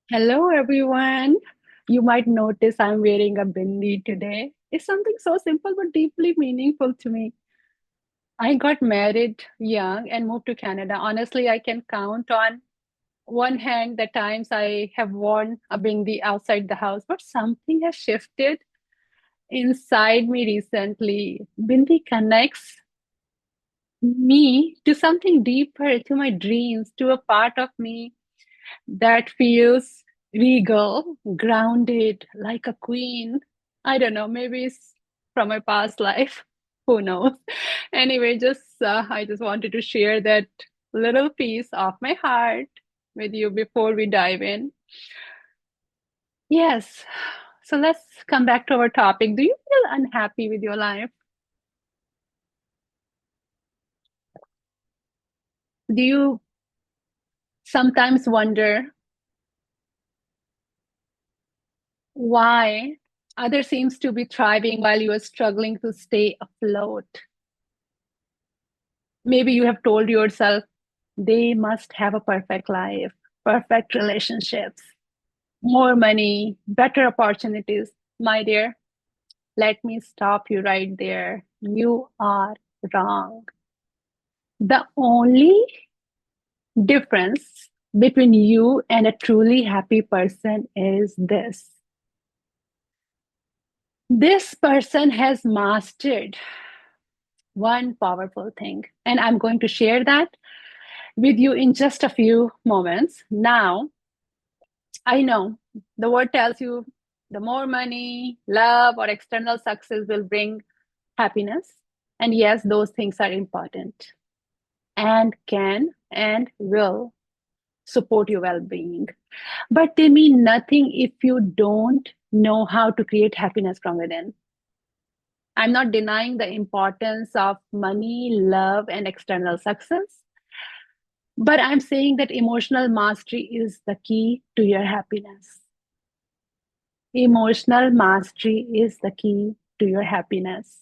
Hello, everyone. You might notice I'm wearing a bindi today. It's something so simple but deeply meaningful to me. I got married young and moved to Canada. Honestly, I can count on one hand the times I have worn a bindi outside the house, but something has shifted inside me recently. Bindi connects me to something deeper, to my dreams, to a part of me that feels regal, grounded, like a queen. I don't know, maybe it's from my past life. Who knows? Anyway, just I just wanted to share that little piece of my heart with you before we dive in. Yes. So let's come back to our topic. Do you feel unhappy with your life? Do you sometimes wonder why others seems to be thriving while you are struggling to stay afloat? Maybe you have told yourself they must have a perfect life, perfect relationships, more money, better opportunities. My dear, let me stop you right there. You are wrong. The only difference between you and a truly happy person is this: this person has mastered one powerful thing, and I'm going to share that with you in just a few moments. Now, I know the word tells you the more money, love, or external success will bring happiness. And yes, those things are important and can and will support your well being. But they mean nothing if you don't know how to create happiness from within. I'm not denying the importance of money, love, and external success, but I'm saying that emotional mastery is the key to your happiness. Emotional mastery is the key to your happiness.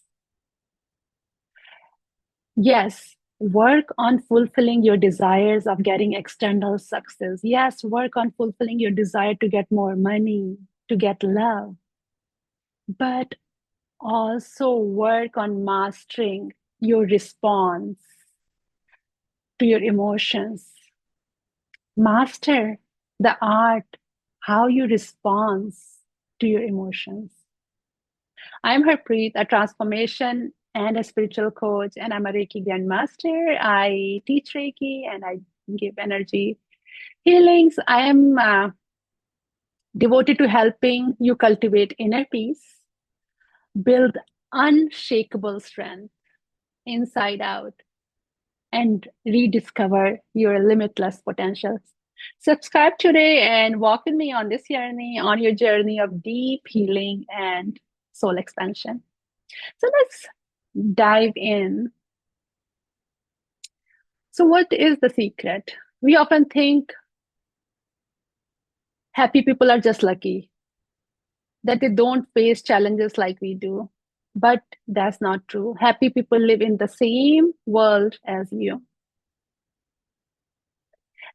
Yes, work on fulfilling your desires of getting external success. Yes, work on fulfilling your desire to get more money, to get love, but also work on mastering your response to your emotions. Master the art, how you respond to your emotions. I'm Harpreet, a transformation and a spiritual coach, and I'm a Reiki Grandmaster. I teach Reiki and I give energy healings. I am devoted to helping you cultivate inner peace, build unshakable strength inside out, and rediscover your limitless potentials. Subscribe today and walk with me on this journey, on your journey of deep healing and soul expansion. So let's dive in. So, what is the secret? We often think happy people are just lucky, that they don't face challenges like we do. But that's not true. Happy people live in the same world as you.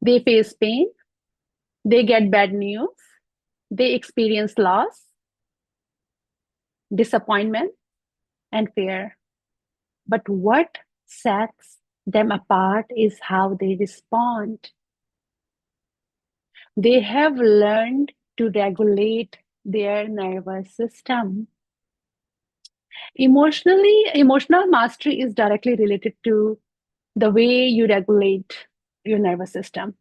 They face pain, they get bad news, they experience loss, disappointment, and fear. But what sets them apart is how they respond. They have learned to regulate their nervous system. Emotional mastery is directly related to the way you regulate your nervous system.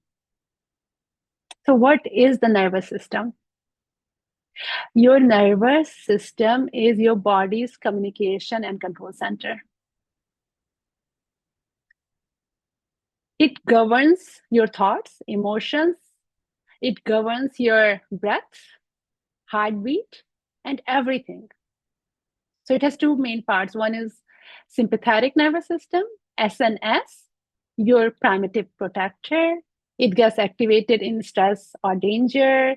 So, what is the nervous system? Your nervous system is your body's communication and control center. It governs your thoughts, emotions, it governs your breath, heartbeat, and everything. So it has two main parts. One is sympathetic nervous system, SNS, your primitive protector. It gets activated in stress or danger.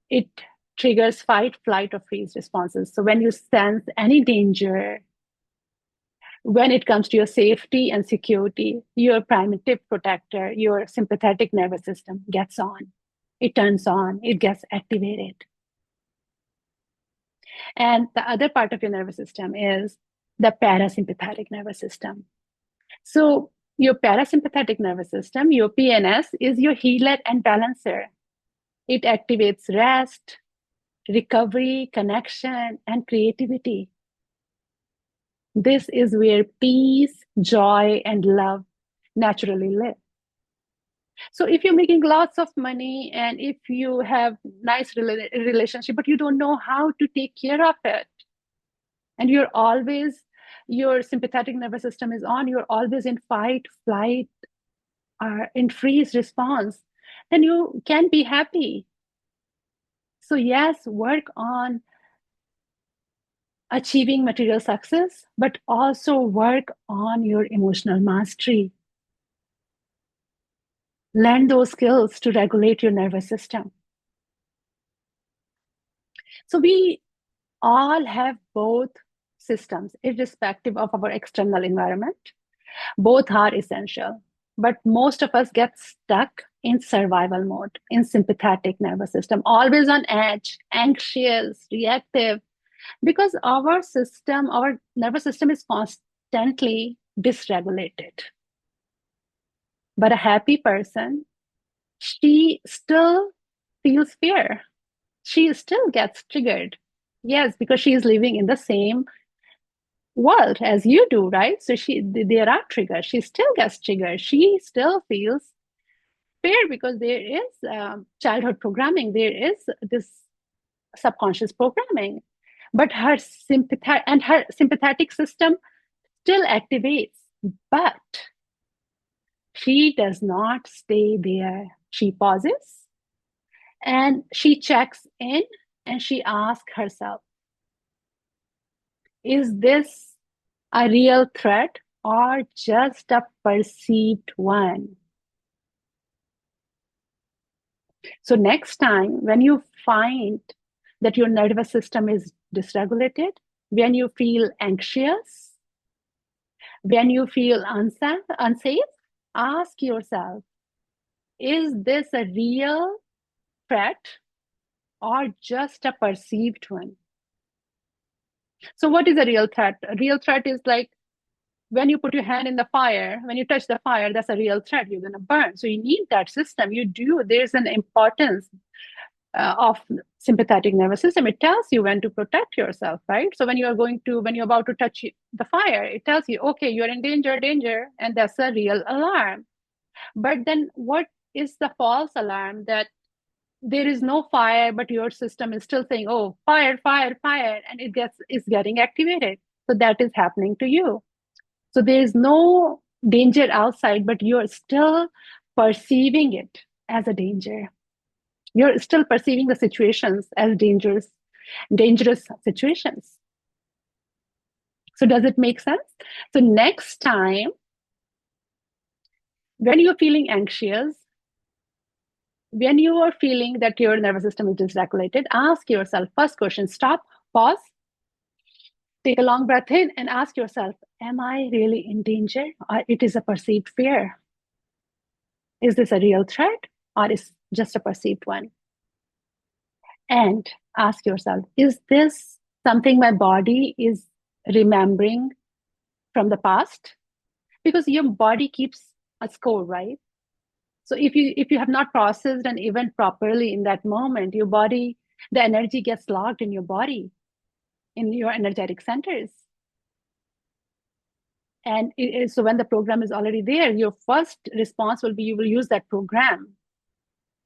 It triggers fight, flight, or freeze responses. So when you sense any danger, when it comes to your safety and security, your primitive protector, your sympathetic nervous system gets on. It turns on, it gets activated. And the other part of your nervous system is the parasympathetic nervous system. So your parasympathetic nervous system, your PNS, is your healer and balancer. It activates rest, recovery, connection, and creativity. This is where peace, joy, and love naturally live. So if you're making lots of money and if you have nice relationship, but you don't know how to take care of it, and your sympathetic nervous system is on, you're always in fight, flight, or in freeze response, then you can be happy. So yes, work on achieving material success, but also work on your emotional mastery. Learn those skills to regulate your nervous system. So we all have both systems, irrespective of our external environment. Both are essential, but most of us get stuck in survival mode, in sympathetic nervous system, always on edge, anxious, reactive, because our nervous system is constantly dysregulated. But a happy person, she still feels fear. She still gets triggered. Yes, because she is living in the same world as you do, right? So there are triggers. She still gets triggered. She still feels fear because there is childhood programming. There is this subconscious programming, but her sympathetic system still activates, but she does not stay there. She pauses and she checks in and she asks herself, is this a real threat or just a perceived one? So next time when you find that your nervous system is dysregulated, when you feel anxious, when you feel unsafe, ask yourself, is this a real threat or just a perceived one? So what is a real threat? A real threat is like when you put your hand in the fire, when you touch the fire, that's a real threat. You're going to burn. So you need that system. There's an importance of sympathetic nervous system. It tells you when to protect yourself, right? So when you're about to touch the fire, it tells you, okay, you're in danger, and that's a real alarm. But then what is the false alarm that there is no fire, but your system is still saying, oh, fire, and it's getting activated. So that is happening to you. So there is no danger outside, but you're still perceiving it as a danger. You're still perceiving the situations as dangerous situations. So does it make sense? So next time, when you're feeling anxious, when you are feeling that your nervous system is dysregulated, ask yourself, first question, stop, pause, take a long breath in and ask yourself, am I really in danger or it is a perceived fear? Is this a real threat or is just a perceived one? And ask yourself, is this something my body is remembering from the past? Because your body keeps a score, right? So if you have not processed an event properly in that moment, your body, the energy gets locked in your body, in your energetic centers. And so when the program is already there, your first response will be you will use that program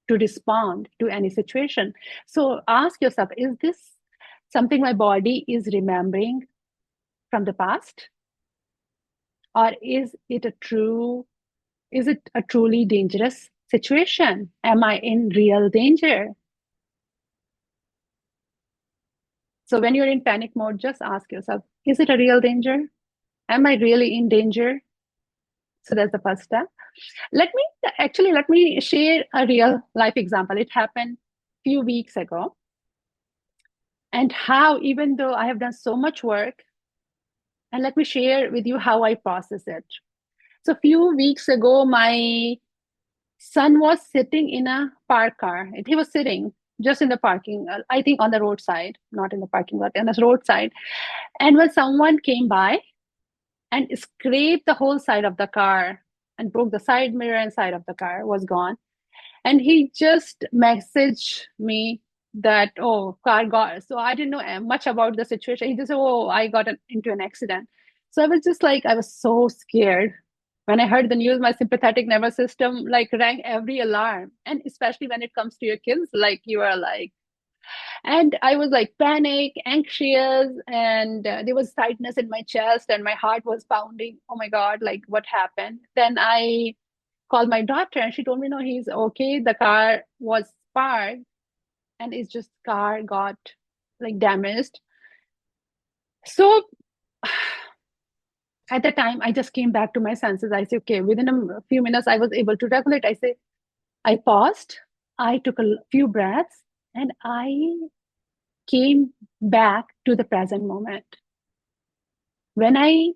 to respond to any situation. So ask yourself, is this something my body is remembering from the past? Or is it a truly dangerous situation? Am I in real danger? So when you're in panic mode, just ask yourself, is it a real danger? Am I really in danger? So that's the first step. Let me share a real life example. It happened a few weeks ago. And how, even though I have done so much work, and let me share with you how I process it. So a few weeks ago, my Son was sitting in a park car. He was sitting just in the parking, I think on the roadside, not in the parking lot, on the roadside. And when someone came by and scraped the whole side of the car and broke the side mirror and side of the car, was gone. And he just messaged me that, oh, car got, so I didn't know much about the situation. He just said, oh, I got into an accident. So I was just like, I was so scared. When I heard the news, my sympathetic nervous system like rang every alarm. And especially when it comes to your kids, like you are like, and I was like panic, anxious, and there was tightness in my chest and my heart was pounding. Oh my God, like what happened? Then I called my daughter and she told me, no, he's okay. The car was parked and it's just car got like damaged. So at the time, I just came back to my senses. I said, okay, within a few minutes, I was able to regulate. I say, I paused, I took a few breaths, and I came back to the present moment. When I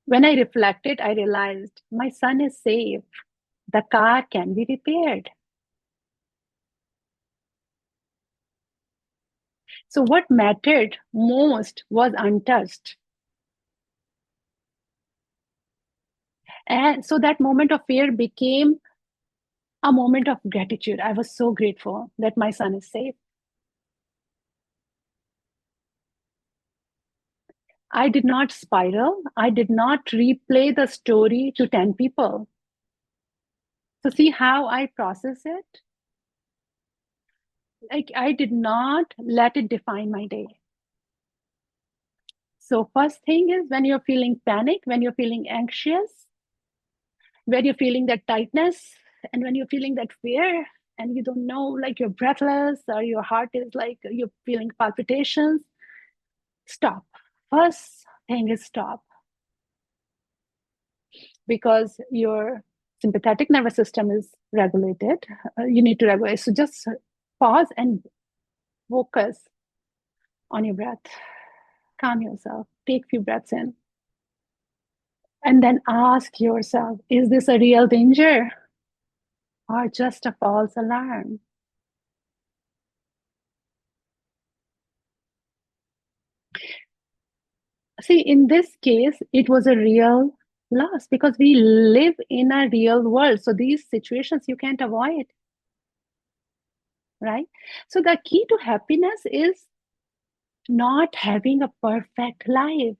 when I reflected, I realized my son is safe. The car can be repaired. So what mattered most was untouched. And so that moment of fear became a moment of gratitude. I was so grateful that my son is safe. I did not spiral. I did not replay the story to 10 people. So, see how I process it? Like, I did not let it define my day. So, first thing is when you're feeling panic, when you're feeling anxious, when you're feeling that tightness, and when you're feeling that fear, and you don't know, like you're breathless or your heart is like you're feeling palpitations, stop. First thing is stop, because your sympathetic nervous system is regulated. You need to regulate. So just pause and focus on your breath. Calm yourself. Take a few breaths in. And then ask yourself, is this a real danger or just a false alarm? See, in this case, it was a real loss because we live in a real world. So these situations you can't avoid, right? So the key to happiness is not having a perfect life.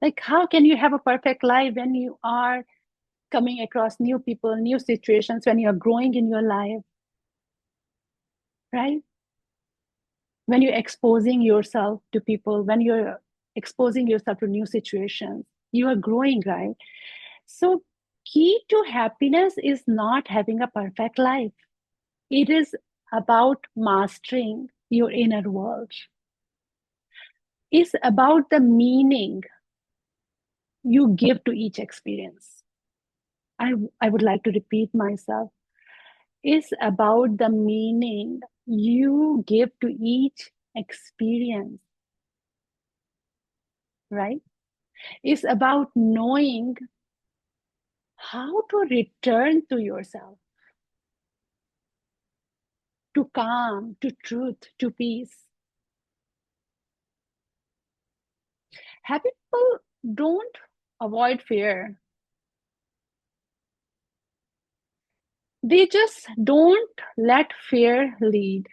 Like, how can you have a perfect life when you are coming across new people, new situations, when you're growing in your life, right? When you're exposing yourself to people, when you're exposing yourself to new situations, you are growing, right? So, key to happiness is not having a perfect life. It is about mastering your inner world. It's about the meaning you give to each experience. I would like to repeat myself. It's about the meaning you give to each experience, right? It's about knowing how to return to yourself, to calm, to truth, to peace. Happy people don't avoid fear. They just don't let fear lead.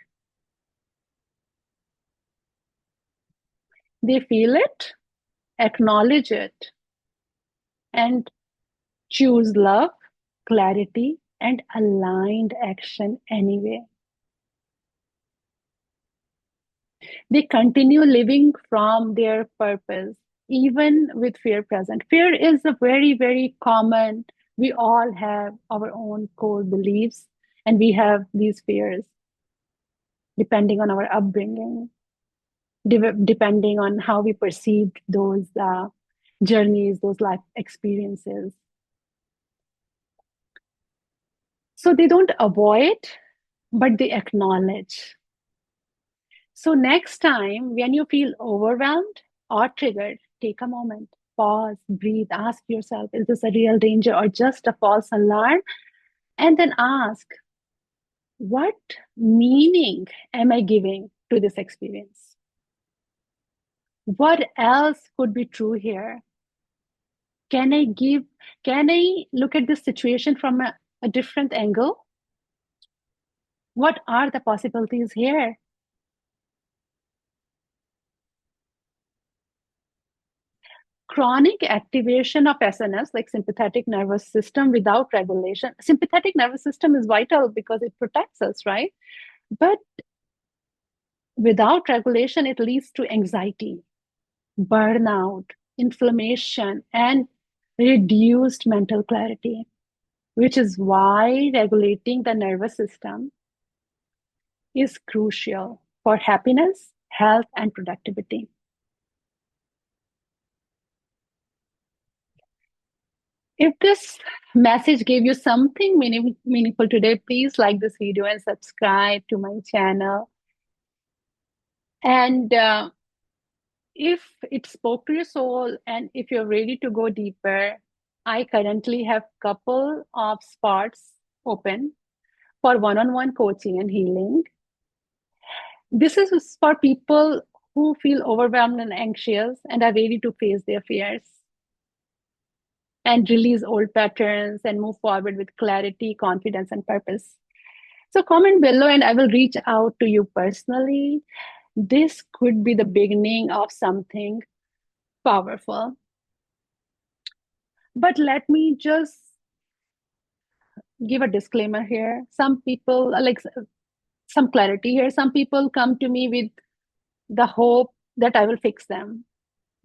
They feel it, acknowledge it, and choose love, clarity, and aligned action anyway. They continue living from their purpose, even with fear present. Fear is a very, very common, we all have our own core beliefs, and we have these fears depending on our upbringing, depending on how we perceived those journeys, those life experiences. So they don't avoid, but they acknowledge. So next time when you feel overwhelmed or triggered, take a moment. Pause, breathe, ask yourself, is this a real danger or just a false alarm? And then ask, what meaning am I giving to this experience? What else could be true here? Can I give, can I look at this situation from a different angle? What are the possibilities here? Chronic activation of SNS, like sympathetic nervous system without regulation. Sympathetic nervous system is vital because it protects us, right? But without regulation, it leads to anxiety, burnout, inflammation, and reduced mental clarity, which is why regulating the nervous system is crucial for happiness, health, and productivity. If this message gave you something meaningful today, please like this video and subscribe to my channel. And if it spoke to your soul and if you're ready to go deeper, I currently have a couple of spots open for one-on-one coaching and healing. This is for people who feel overwhelmed and anxious and are ready to face their fears and release old patterns and move forward with clarity, confidence, and purpose. So comment below and I will reach out to you personally. This could be the beginning of something powerful. But let me just give a disclaimer here. Some people, like some clarity here, some people come to me with the hope that I will fix them.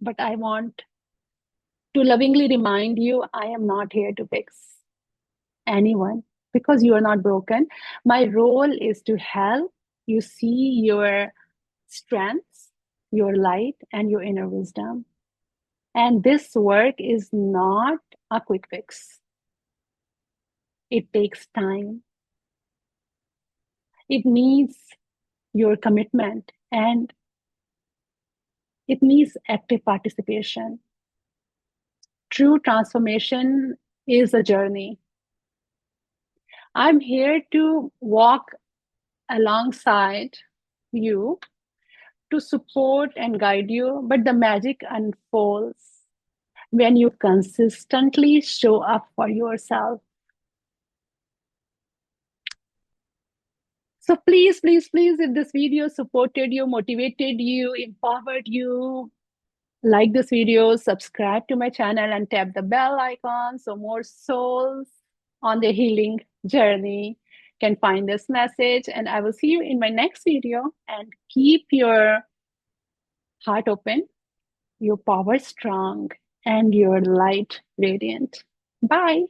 But I want to lovingly remind you, I am not here to fix anyone because you are not broken. My role is to help you see your strengths, your light, and your inner wisdom. And this work is not a quick fix. It takes time. It needs your commitment and it needs active participation. True transformation is a journey. I'm here to walk alongside you, to support and guide you, but the magic unfolds when you consistently show up for yourself. So please, please, please, if this video supported you, motivated you, empowered you, like this video, subscribe to my channel and tap the bell icon so more souls on the healing journey can find this message. And I will see you in my next video, and keep your heart open, your power strong, and your light radiant. Bye.